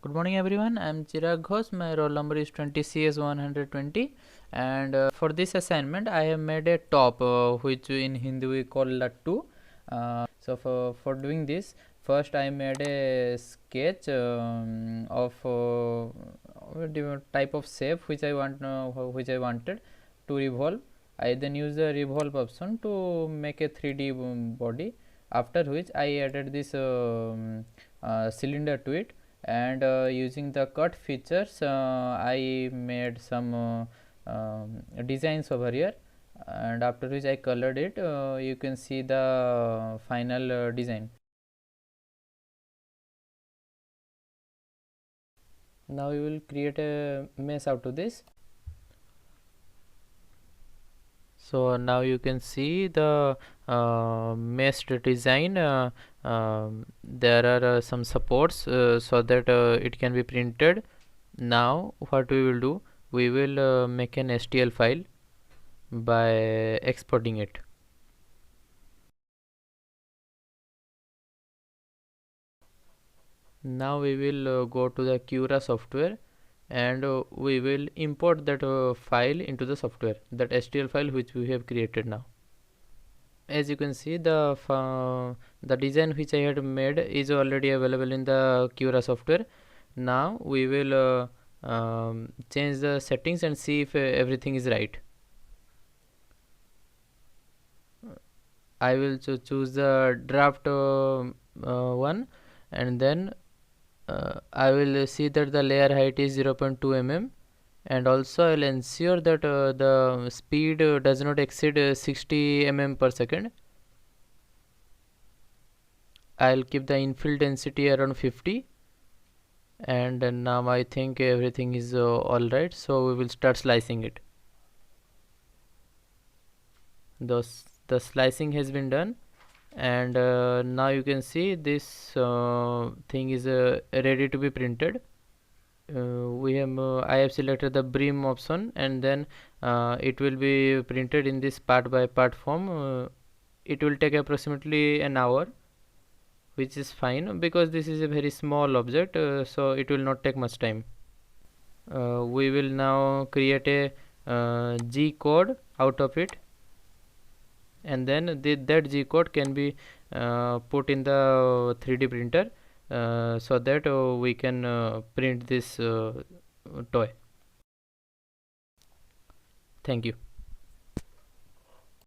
Good morning everyone, I am Chirag Ghosh. My roll number is 20CS120, and for this assignment I have made a top which in Hindi we call lattu. So for doing this, first I made a sketch of type of shape which I wanted to revolve. I then use the revolve option to make a 3D body, after which I added this cylinder to it, and using the cut features I made some designs over here, and after which I colored it. You can see the final design. Now we will create a mesh out of this. So now you can see the meshed design. There are some supports so that it can be printed. Now what we will do, we will make an STL file by exporting it. Now we will go to the Cura software, and we will import that file into the software, that STL file which we have created now. As you can see, the design which I had made is already available in the Cura software. Now we will change the settings and see if everything is right. I will choose the draft one, and then I will see that the layer height is 0.2 mm, and also I will ensure that the speed does not exceed 60 mm per second. I will keep the infill density around 50, and now I think everything is alright, so we will start slicing it. The slicing has been done, and now you can see this thing is ready to be printed. I have selected the brim option, and then it will be printed in this part by part form. It will take approximately an hour, which is fine because this is a very small object, so it will not take much time. We will now create a G code out of it, and then that G code can be put in the 3D printer so that we can print this toy. Thank you.